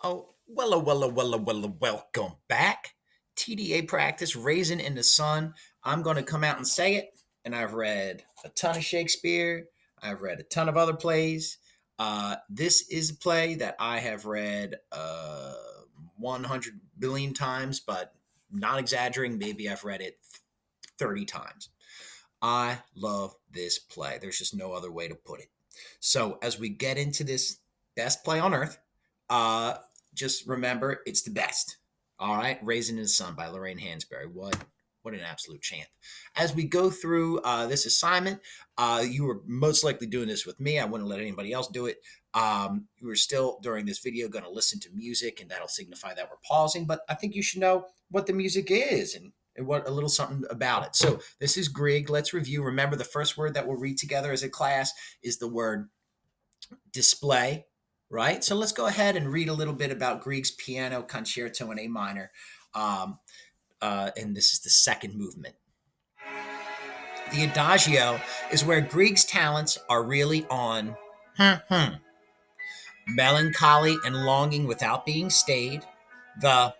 Welcome back. TDA practice, Raisin in the Sun. I'm going to come out and say it. And I've read a ton of Shakespeare. I've read a ton of other plays. This is a play that I have read 100 billion times, but not exaggerating. Maybe I've read it 30 times. I love this play. There's just no other way to put it. So as we get into this best play on earth, uh, just remember it's the best. All right, Raisin in the Sun by Lorraine Hansberry. What an absolute champ. As we go through this assignment, you were most likely doing this with me. I wouldn't let anybody else do it. You were still, during this video, going to listen to music, and that'll signify that we're pausing. But I think you should know what the music is and what a little something about it. So this is Grieg. Let's review. Remember, the first word that we'll read together as a class is the word display, right? So let's go ahead and read a little bit about Grieg's Piano Concerto in A minor. And this is the second movement. The Adagio is where Grieg's talents are really on melancholy and longing without being stayed. The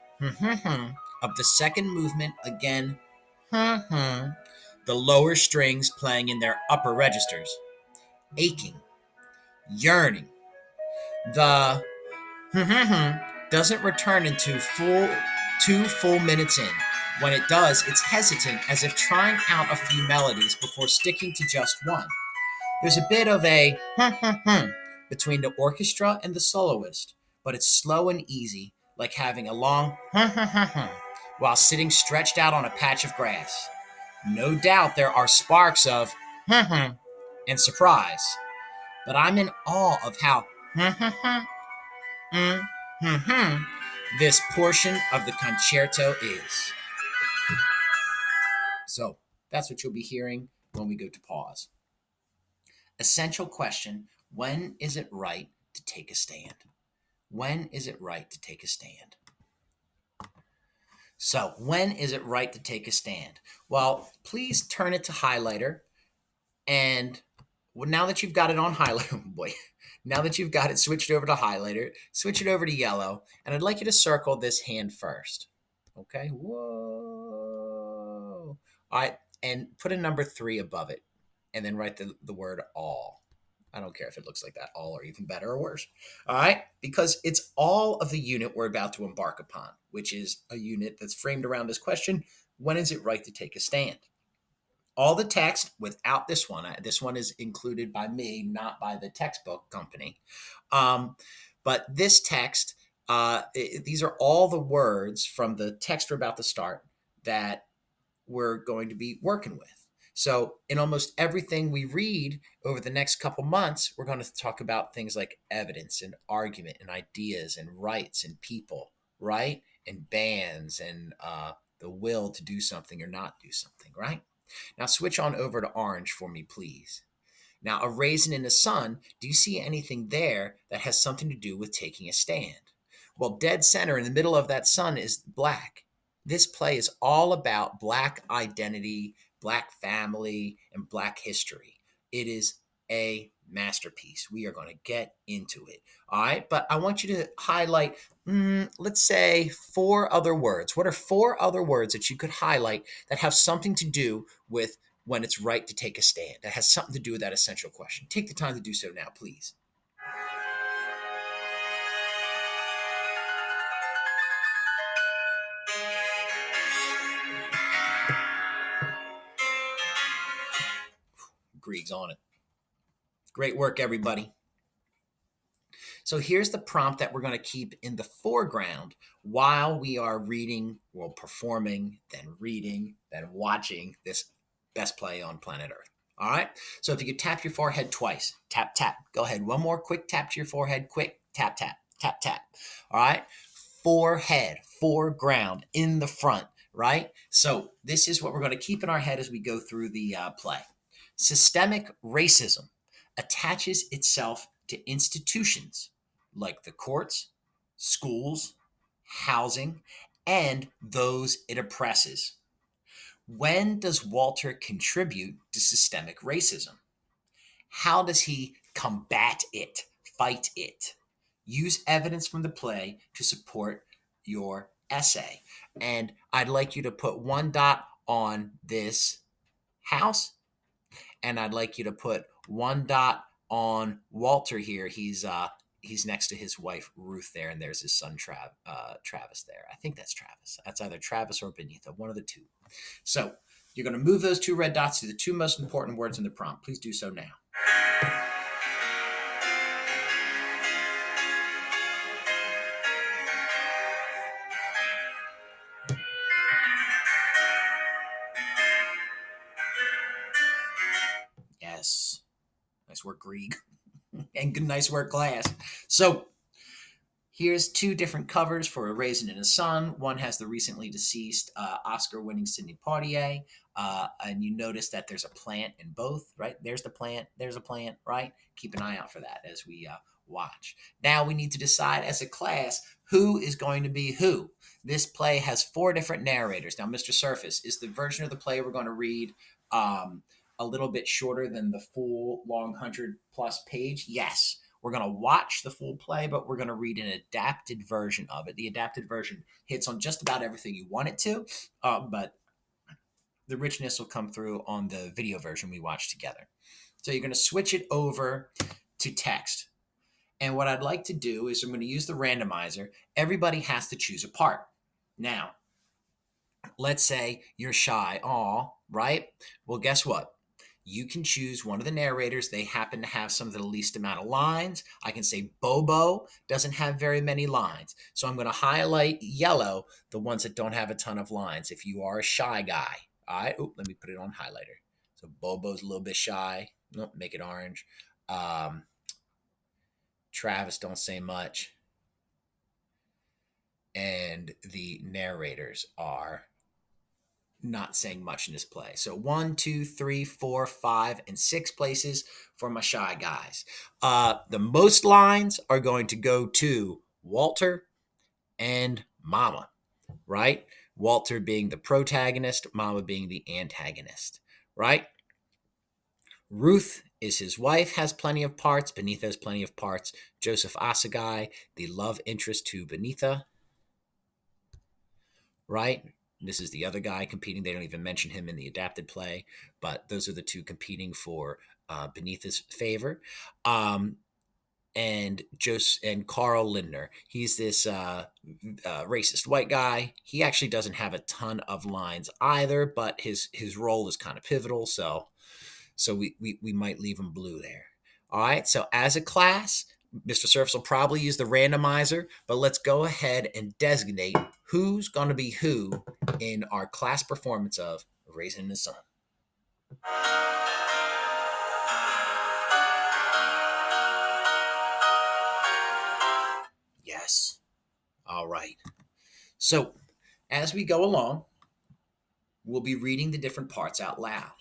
of the second movement, again, the lower strings playing in their upper registers, aching, yearning. The doesn't return into two full minutes in. When it does, it's hesitant, as if trying out a few melodies before sticking to just one. There's a bit of a between the orchestra and the soloist, but it's slow and easy, like having a long while sitting stretched out on a patch of grass. No doubt there are sparks of and surprise, but I'm in awe of how this portion of the concerto is. So that's what you'll be hearing when we go to pause. Essential question: when is it right to take a stand? When is it right to take a stand? So, when is it right to take a stand? Well, please turn it to highlighter. And now that you've got it on highlighter, boy, now that you've got it switched over to highlighter, switch it over to yellow. And I'd like you to circle this hand first. Okay? Whoa. All right. And put a number 3 above it. And then write the word all. I don't care if it looks like that, all, or even better or worse. All right? Because it's all of the unit we're about to embark upon, which is a unit that's framed around this question: when is it right to take a stand? All the text without this one is included by me, not by the textbook company. But this text, these are all the words from the text we're about to start that we're going to be working with. So in almost everything we read over the next couple months, we're going to talk about things like evidence and argument and ideas and rights and people, right? And bands and the will to do something or not do something, right? Now switch on over to orange for me, please. Now, a raisin in the sun, do you see anything there that has something to do with taking a stand? Well, dead center in the middle of that sun is black. This play is all about Black identity, Black family, and Black history. It is a masterpiece. We are going to get into it. All right. But I want you to highlight, let's say, 4 other words. What are 4 other words that you could highlight that have something to do with when it's right to take a stand? That has something to do with that essential question. Take the time to do so now, please. Grieg's on it. Great work, everybody. So here's the prompt that we're going to keep in the foreground while we are reading, well, performing, then reading, then watching this best play on planet Earth. All right. So if you could tap your forehead twice, tap, tap. Go ahead. One more quick tap to your forehead. Quick tap, tap, tap, tap. All right. Forehead, foreground, in the front. Right. So this is what we're going to keep in our head as we go through the play. Systemic racism attaches itself to institutions like the courts, schools, housing, and those it oppresses. When does Walter contribute to systemic racism? How does he combat it, fight it? Use evidence from the play to support your essay. And I'd like you to put one dot on this house, and I'd like you to put one dot on Walter here. He's next to his wife Ruth there, and there's his son Travis there. I think that's Travis. That's either Travis or Benita, one of the two. So you're going to move those two red dots to the two most important words in the prompt. Please do so now. Yes. Nice work, Grieg. And good, nice work, class. So here's two different covers for A Raisin in the Sun. One has the recently deceased Oscar-winning Sidney Poitier, and you notice that there's a plant in both, right? There's the plant, there's a plant, right? Keep an eye out for that as we watch. Now we need to decide as a class who is going to be who. This play has 4 different narrators. Now, Mr. Surface, is the version of the play we're going to read a little bit shorter than the full long 100-plus page? Yes. We're going to watch the full play, but we're going to read an adapted version of it. The adapted version hits on just about everything you want it to, but the richness will come through on the video version we watch together. So you're going to switch it over to text. And what I'd like to do is I'm going to use the randomizer. Everybody has to choose a part. Now, let's say you're shy. Aw, right? Well, guess what? You can choose one of the narrators. They happen to have some of the least amount of lines. I can say Bobo doesn't have very many lines. So I'm going to highlight yellow the ones that don't have a ton of lines. If you are a shy guy. All right. Let me put it on highlighter. So Bobo's a little bit shy. Nope, make it orange. Travis, don't say much. And the narrators are not saying much in this play. So 1, 2, 3, 4, 5, and 6 places for my shy guys. The most lines are going to go to Walter and Mama, right? Walter being the protagonist, Mama being the antagonist, right? Ruth is his wife, has plenty of parts. Benita has plenty of parts. Joseph Asagai, the love interest to Benita, right? This is the other guy competing. They don't even mention him in the adapted play, but those are the two competing for Benita's favor. And Carl Lindner. He's this racist white guy. He actually doesn't have a ton of lines either, but his role is kind of pivotal. So we might leave him blue there. All right. So as a class, Mr. Surface will probably use the randomizer, but let's go ahead and designate who's going to be who in our class performance of Raisin in the Sun. Yes. All right. So as we go along, we'll be reading the different parts out loud.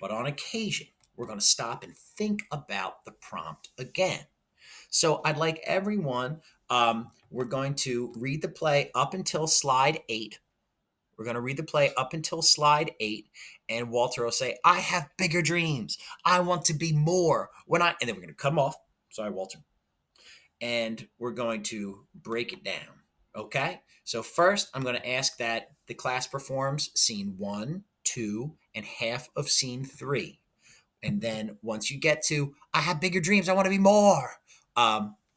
But on occasion, we're going to stop and think about the prompt again. So I'd like everyone, we're going to read the play up until slide 8. We're going to read the play up until slide 8, and Walter will say, I have bigger dreams. I want to be more. And then we're going to cut him off. Sorry, Walter. And we're going to break it down. Okay? So first, I'm going to ask that the class performs scene 1, 2, and half of scene 3. And then once you get to, I have bigger dreams, I want to be more,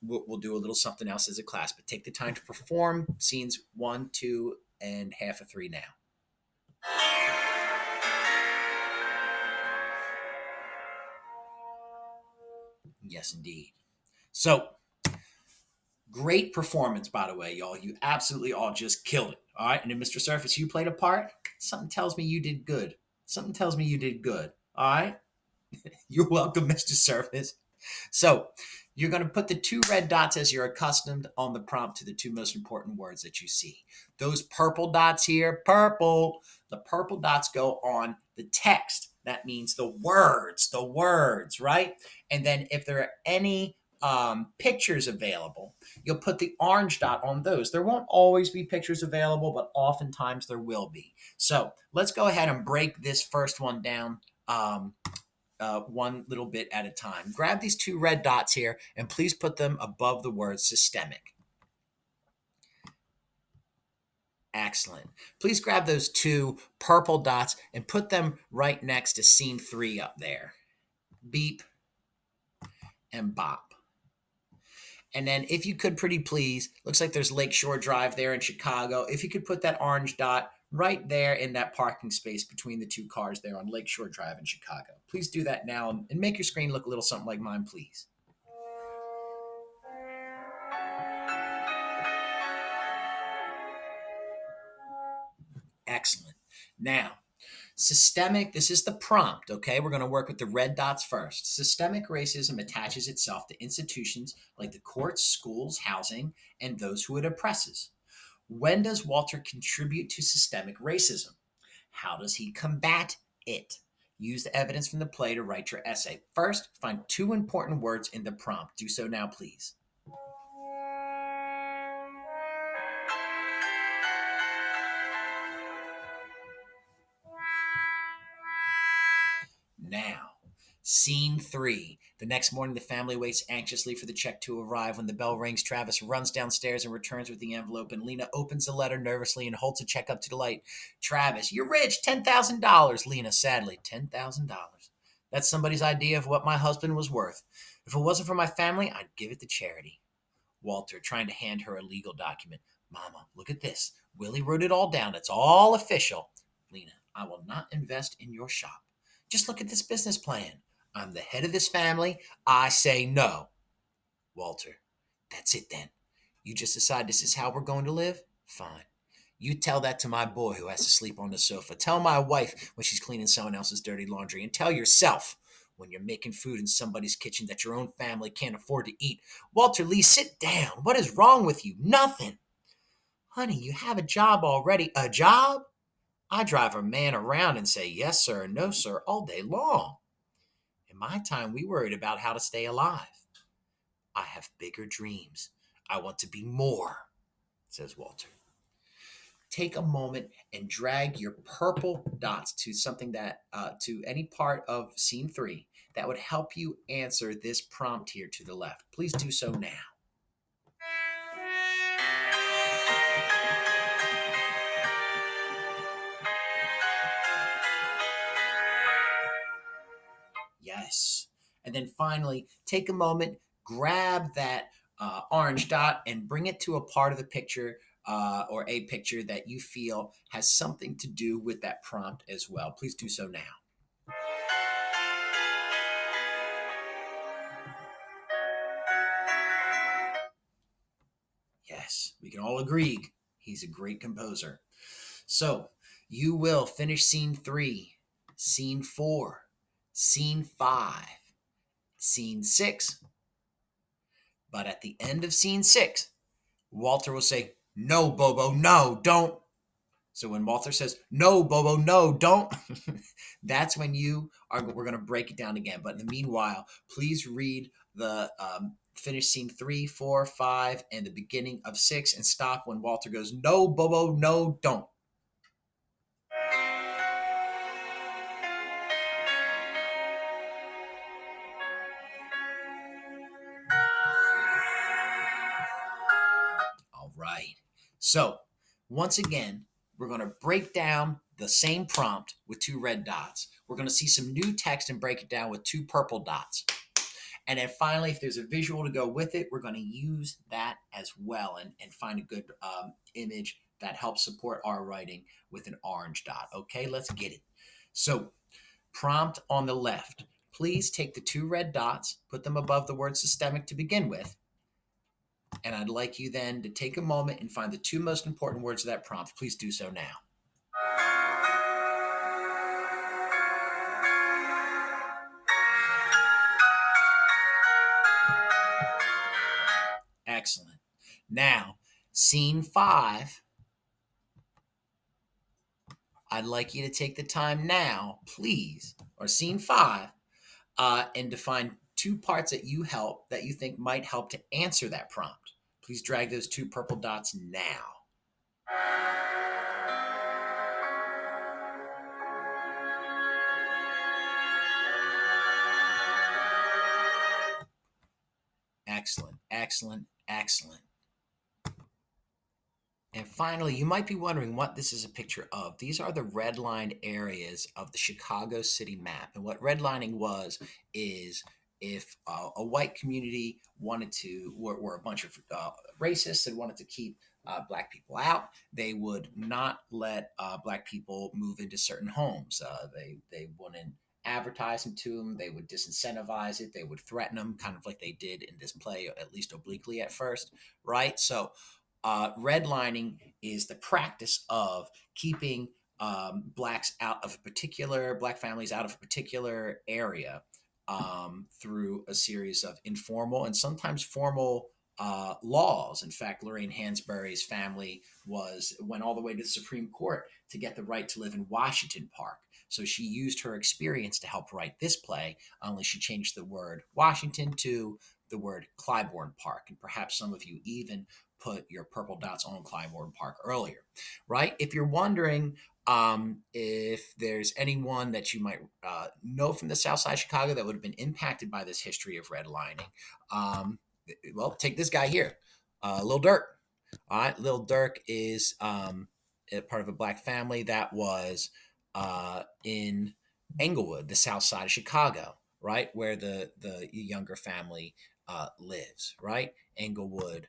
we'll do a little something else as a class. But take the time to perform scenes 1, 2, and half of 3 now. Yes, indeed. So, great performance, by the way, y'all. You absolutely all just killed it. All right. And then, Mr. Surface, you played a part. Something tells me you did good. Something tells me you did good. All right. You're welcome, Mr. Surface. So you're going to put the 2 red dots as you're accustomed on the prompt to the 2 most important words that you see. Those purple dots here, purple, the purple dots go on the text. That means the words, right? And then if there are any pictures available, you'll put the orange dot on those. There won't always be pictures available, but oftentimes there will be. So let's go ahead and break this first one down one little bit at a time. Grab these 2 red dots here and please put them above the word systemic. Excellent. Please grab those 2 purple dots and put them right next to scene 3 up there. Beep and bop. And then if you could, pretty please, looks like there's Lakeshore Drive there in Chicago. If you could put that orange dot right there in that parking space between the 2 cars there on Lakeshore Drive in Chicago. Please do that now and make your screen look a little something like mine, please. Excellent. Now, systemic, this is the prompt, okay? We're going to work with the red dots first. Systemic racism attaches itself to institutions like the courts, schools, housing, and those who it oppresses. When does Walter contribute to systemic racism? How does he combat it? Use the evidence from the play to write your essay. First, find 2 important words in the prompt. Do so now, please. Now, scene 3. The next morning, the family waits anxiously for the check to arrive. When the bell rings, Travis runs downstairs and returns with the envelope, and Lena opens the letter nervously and holds the check up to the light. Travis, you're rich, $10,000. Lena, sadly, $10,000. That's somebody's idea of what my husband was worth. If it wasn't for my family, I'd give it to charity. Walter, trying to hand her a legal document. Mama, look at this. Willie wrote it all down. It's all official. Lena, I will not invest in your shop. Just look at this business plan. I'm the head of this family. I say no. Walter, that's it then. You just decide this is how we're going to live? Fine. You tell that to my boy who has to sleep on the sofa. Tell my wife when she's cleaning someone else's dirty laundry. And tell yourself when you're making food in somebody's kitchen that your own family can't afford to eat. Walter Lee, sit down. What is wrong with you? Nothing. Honey, you have a job already. A job? I drive a man around and say yes, sir, and no, sir, all day long. In my time, we worried about how to stay alive. I have bigger dreams. I want to be more, says Walter. Take a moment and drag your purple dots to something that, to any part of scene 3 that would help you answer this prompt here to the left. Please do so now. Yes. And then finally, take a moment, grab that orange dot and bring it to a part of the picture or a picture that you feel has something to do with that prompt as well. Please do so now. Yes, we can all agree he's a great composer. So you will finish scene 3, scene 4, scene 5, scene 6. But at the end of scene 6, Walter will say, "No, Bobo, no, don't." So when Walter says, "No, Bobo, no, don't," that's when we're going to break it down again. But in the meanwhile, please read the finish scene 3, 4, 5, and the beginning of 6, and stop when Walter goes, "No, Bobo, no, don't." All right. So once again, we're going to break down the same prompt with 2 red dots. We're going to see some new text and break it down with 2 purple dots. And then finally, if there's a visual to go with it, we're going to use that as well and find a good image that helps support our writing with an orange dot. Okay, let's get it. So prompt on the left. Please take the 2 red dots, put them above the word systemic to begin with. And I'd like you then to take a moment and find the 2 most important words of that prompt. Please do so now. Excellent. Now, scene 5. I'd like you to take the time now, please, or scene 5, and define 2 parts that you think might help to answer that prompt. Please drag those 2 purple dots now. Excellent, excellent, excellent. And finally, you might be wondering what this is a picture of. These are the redlined areas of the Chicago city map. And what redlining was is if a white community wanted to, were a bunch of racists and wanted to keep black people out, they would not let black people move into certain homes. They wouldn't advertise them to them. They would disincentivize it. They would threaten them, kind of like they did in this play, at least obliquely at first, right? So redlining is the practice of keeping blacks out of a particular black families out of a particular area through a series of informal and sometimes formal laws. In fact, Lorraine Hansberry's family went all the way to the Supreme Court to get the right to live in Washington Park. So she used her experience to help write this play, only she changed the word Washington to the word Clybourne Park. And perhaps some of you even put your purple dots on Clybourne Park earlier, right? If you're wondering if there's anyone that you might know from the South Side of Chicago that would have been impacted by this history of redlining, well, take this guy here, Lil Durk. All right, Lil Durk is a part of a black family that was in Englewood, the South Side of Chicago, right, where the younger family lives, right? Englewood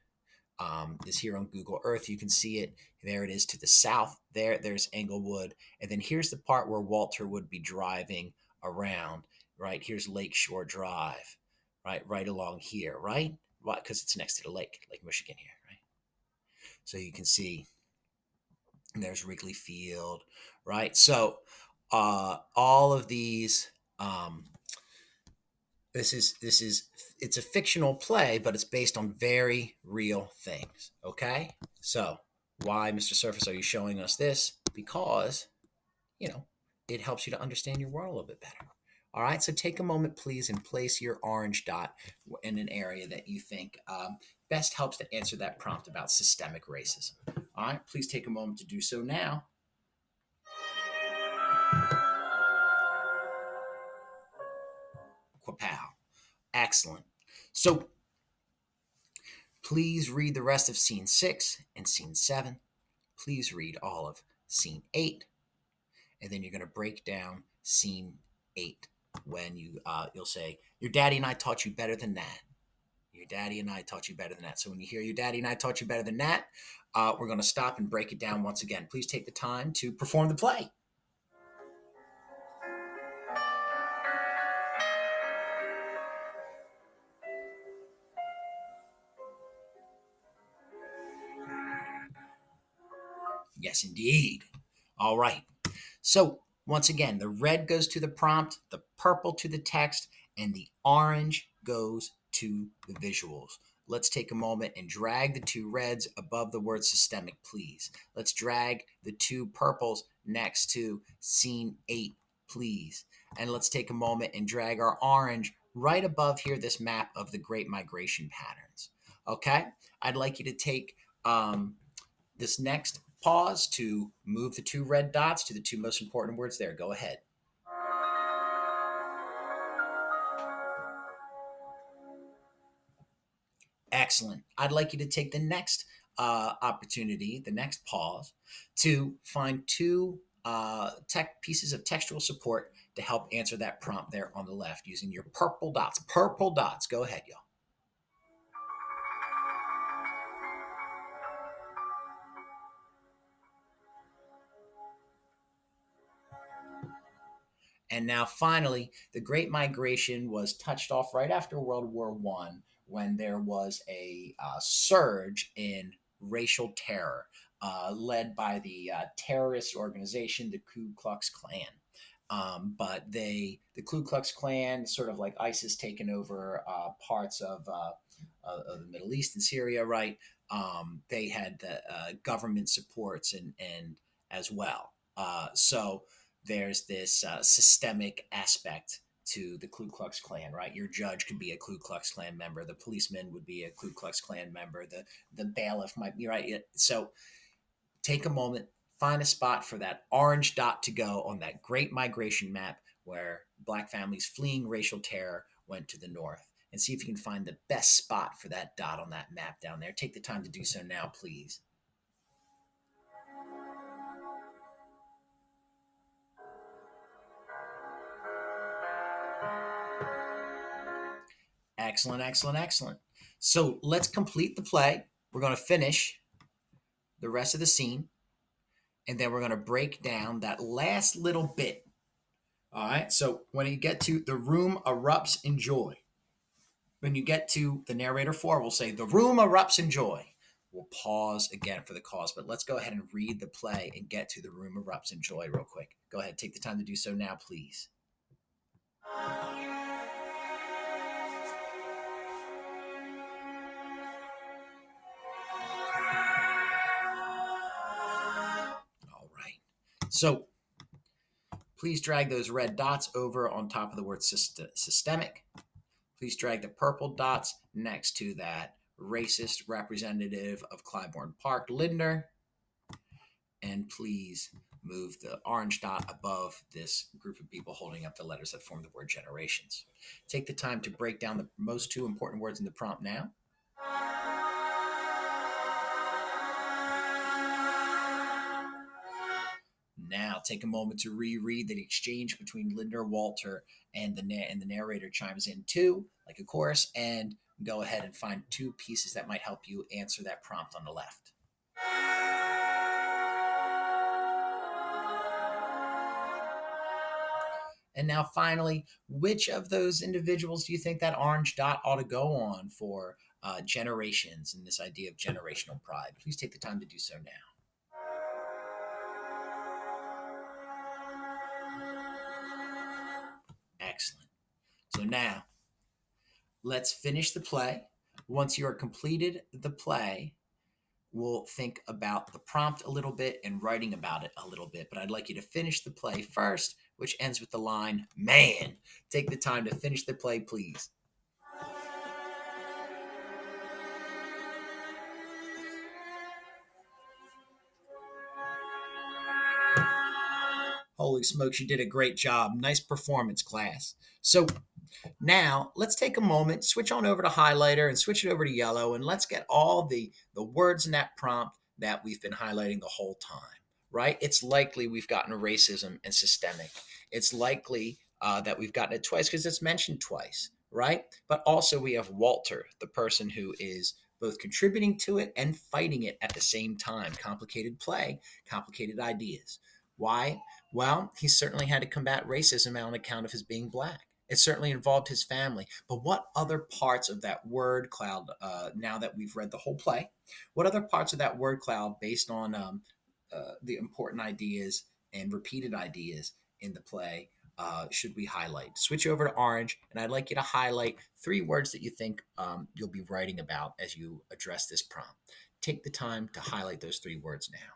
is here on Google Earth. You can see it. There it is to the south. There's Englewood. And then here's the part where Walter would be driving around, right? Here's Lakeshore Drive, right along here, right? Right, because it's next to the Lake Michigan here, right? So you can see there's Wrigley Field, right? So all of these this is it's a fictional play, but it's based on very real things. Okay, so why, Mr. Surface, are you showing us this? Because it helps you to understand your world a little bit better. All right, so take a moment, please, and place your orange dot in an area that you think best helps to answer that prompt about systemic racism. All right, please take a moment to do so now. Quapow. Excellent. So please read the rest of scene 6 and scene 7. Please read all of scene 8. And then you're going to break down scene 8 when you'll say, your daddy and I taught you better than that. Your daddy and I taught you better than that. So when you hear your daddy and I taught you better than that, we're going to stop and break it down once again. Please take the time to perform the play. Yes, indeed. All right. So once again, the red goes to the prompt, the purple to the text, and the orange goes to the visuals. Let's take a moment and drag the two reds above the word systemic, please. Let's drag the two purples next to scene 8, please. And let's take a moment and drag our orange right above here, this map of the Great Migration patterns. Okay? I'd like you to take this next pause to move the two red dots to the two most important words there. Go ahead. Excellent. I'd like you to take the next opportunity, the next pause, to find two tech pieces of textual support to help answer that prompt there on the left using your purple dots. Purple dots. Go ahead, y'all. And now, finally, the Great Migration was touched off right after World War One, when there was a surge in racial terror led by the terrorist organization, the Ku Klux Klan. But the Ku Klux Klan, sort of like ISIS, taken over parts of the Middle East and Syria, right? They had the government supports and as well. So there's this systemic aspect to the Ku Klux Klan, right? Your judge could be a Ku Klux Klan member. The policeman would be a Ku Klux Klan member. The bailiff might be, right. So take a moment, find a spot for that orange dot to go on that Great Migration map where black families fleeing racial terror went to the north. and see if you can find the best spot for that dot on that map down there. Take the time to do so now, please. Excellent, excellent, excellent. So let's complete the play. We're going to finish the rest of the scene, and then we're going to break down that last little bit. All right. So when you get to the room erupts in joy, when you get to the narrator 4, we'll say the room erupts in joy. We'll pause again for the cause, but let's go ahead and read the play and get to the room erupts in joy real quick. Go ahead, take the time to do so now, please. All right. So please drag those red dots over on top of the word systemic. Please drag the purple dots next to that racist representative of Clybourne Park, Lindner. And please move the orange dot above this group of people holding up the letters that form the word generations. Take the time to break down the most two important words in the prompt now. Now take a moment to reread the exchange between Lindner, Walter, and the narrator chimes in too, like a chorus, and go ahead and find two pieces that might help you answer that prompt on the left. And now finally, which of those individuals do you think that orange dot ought to go on for generations and this idea of generational pride? Please take the time to do so now. Excellent. So now, let's finish the play. Once you are completed the play, we'll think about the prompt a little bit and writing about it a little bit. But I'd like you to finish the play first, which ends with the line, "Man." Take the time to finish the play, please. Holy smokes, you did a great job. Nice performance, class. So now let's take a moment, switch on over to highlighter and switch it over to yellow, and let's get all the words in that prompt that we've been highlighting the whole time, right? It's likely we've gotten racism and systemic. It's likely that we've gotten it twice because it's mentioned twice, right? But also we have Walter, the person who is both contributing to it and fighting it at the same time. Complicated play, complicated ideas. Why? Well, he certainly had to combat racism on account of his being black. It certainly involved his family. But what other parts of that word cloud, now that we've read the whole play, what other parts of that word cloud, based on the important ideas and repeated ideas in the play, should we highlight? Switch over to orange, and I'd like you to highlight 3 words that you think you'll be writing about as you address this prompt. Take the time to highlight those 3 words now.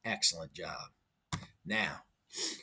Excellent job. Now,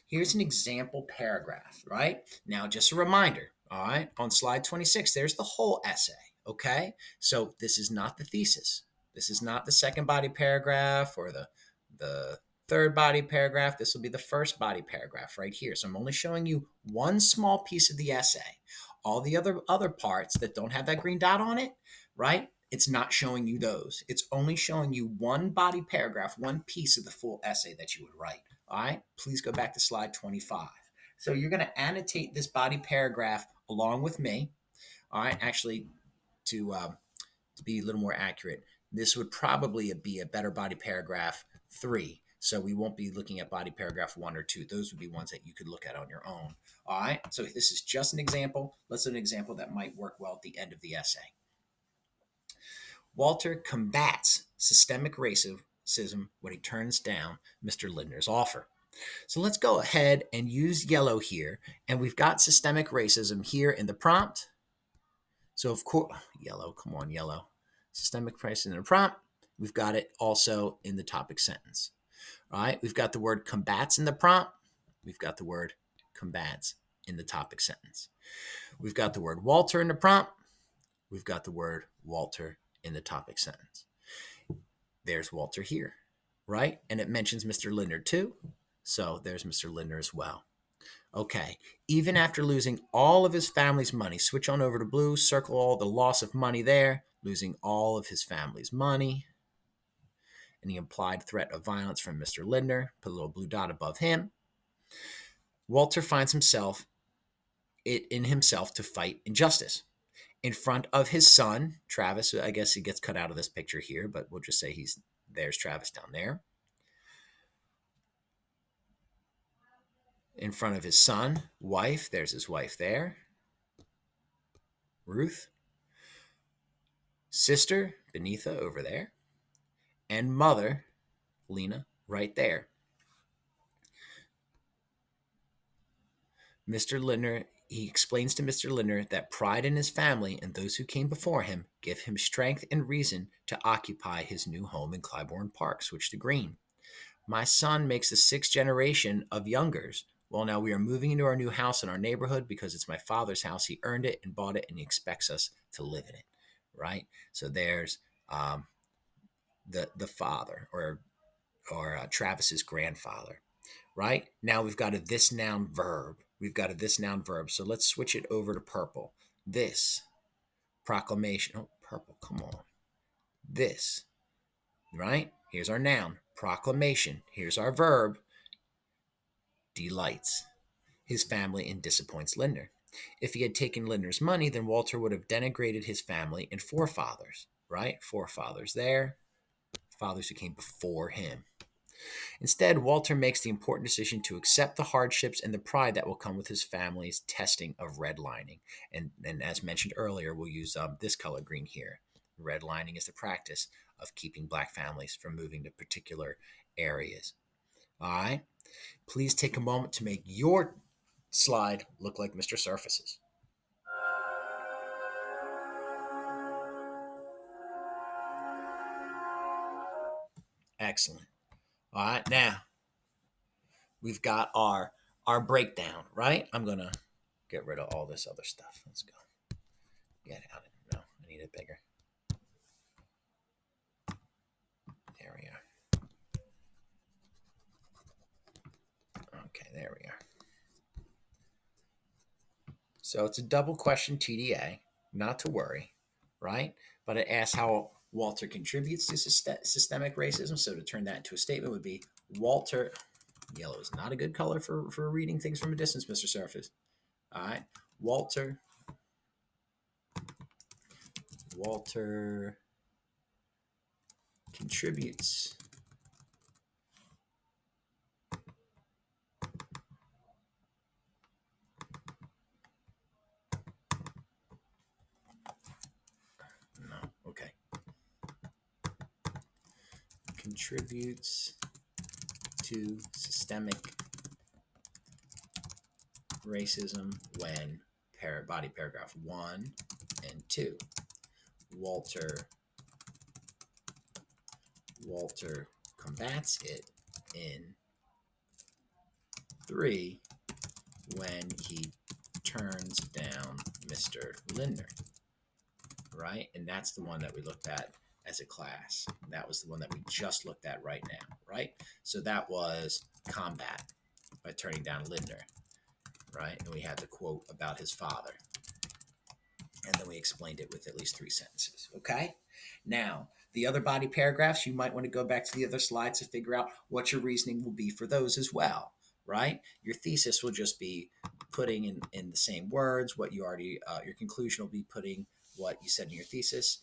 here's an example paragraph, right? Now, just a reminder, all right? On slide 26, there's the whole essay, okay? So this is not the thesis. This is not the second body paragraph or the third body paragraph. This will be the first body paragraph right here. So I'm only showing you one small piece of the essay. All the other parts that don't have that green dot on it, right? It's not showing you those. It's only showing you one body paragraph, one piece of the full essay that you would write. All right, please go back to slide 25. So you're going to annotate this body paragraph along with me. All right, actually, to be a little more accurate, this would probably be a better body paragraph 3. So we won't be looking at body paragraph 1 or 2. Those would be ones that you could look at on your own. All right, so this is just an example. Let's do an example that might work well at the end of the essay. Walter combats systemic racism when he turns down Mr. Lindner's offer. So let's go ahead and use yellow here. And we've got systemic racism here in the prompt. So of course, yellow, come on, yellow. Systemic racism in the prompt. We've got it also in the topic sentence. All right, we've got the word combats in the prompt. We've got the word combats in the topic sentence. We've got the word Walter in the prompt. We've got the word Walter in the topic sentence. There's Walter here, right? And it mentions Mr. Lindner too. So there's Mr. Lindner as well. Okay. Even after losing all of his family's money, switch on over to blue, circle all the loss of money there, losing all of his family's money, and the implied threat of violence from Mr. Lindner, put a little blue dot above him. Walter finds it in himself to fight injustice. In front of his son, Travis, I guess he gets cut out of this picture here, but we'll just say there's Travis down there. In front of his son, wife, there's his wife there, Ruth. Sister, Benitha, over there. And mother, Lena, right there. Mr. Lindner, he explains to Mr. Lindner that pride in his family and those who came before him give him strength and reason to occupy his new home in Clybourne Park, switch to green. My son makes the sixth generation of youngers. Well, now we are moving into our new house in our neighborhood because it's my father's house. He earned it and bought it, and he expects us to live in it, right? So there's the father or Travis's grandfather, right? Now we've got a this noun verb. We've got a this noun verb. So let's switch it over to purple. This proclamation. Oh, purple. Come on. This, right? Here's our noun. Proclamation. Here's our verb. Delights his family and disappoints Lindner. If he had taken Lindner's money, then Walter would have denigrated his family and forefathers, right? Forefathers there, fathers who came before him. Instead, Walter makes the important decision to accept the hardships and the pride that will come with his family's testing of redlining. And as mentioned earlier, we'll use this color green here. Redlining is the practice of keeping black families from moving to particular areas. All right. Please take a moment to make your slide look like Mr. Surface's. Excellent. All right. Now we've got our breakdown, right? I'm gonna get rid of all this other stuff. Let's go. Get out of it. No, I need it bigger. There we are. Okay, there we are. So it's a double question TDA, not to worry, right? But it asks how Walter contributes to systemic racism. So to turn that into a statement would be Walter, yellow is not a good color for reading things from a distance, Mr. Surface. All right. Walter contributes contributes to systemic racism when body paragraph 1 and 2. Walter combats it in 3 when he turns down Mr. Lindner, right? And that's the one that we looked at as a class. That was the one that we just looked at right now, right? So that was combat by turning down Lindner, right? And we had the quote about his father. And then we explained it with at least 3 sentences, okay? Now, the other body paragraphs, you might want to go back to the other slides to figure out what your reasoning will be for those as well, right? Your thesis will just be putting in the same words what you already, your conclusion will be putting what you said in your thesis,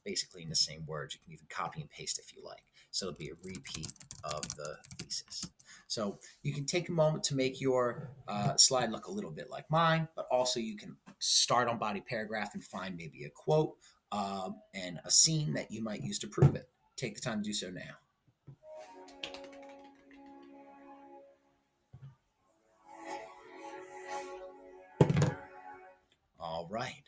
basically in the same words. You can even copy and paste if you like. So it'll be a repeat of the thesis. So you can take a moment to make your slide look a little bit like mine, but also you can start on body paragraph and find maybe a quote and a scene that you might use to prove it. Take the time to do so now. All right.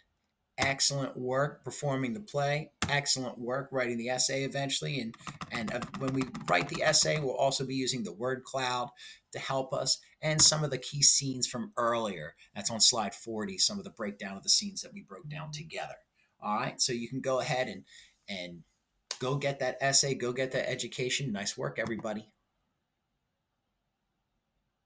Excellent work performing the play. Excellent work writing the essay eventually. And when we write the essay, we'll also be using the word cloud to help us and some of the key scenes from earlier. That's on slide 40, some of the breakdown of the scenes that we broke down together. All right. So you can go ahead and go get that essay, go get that education. Nice work, everybody.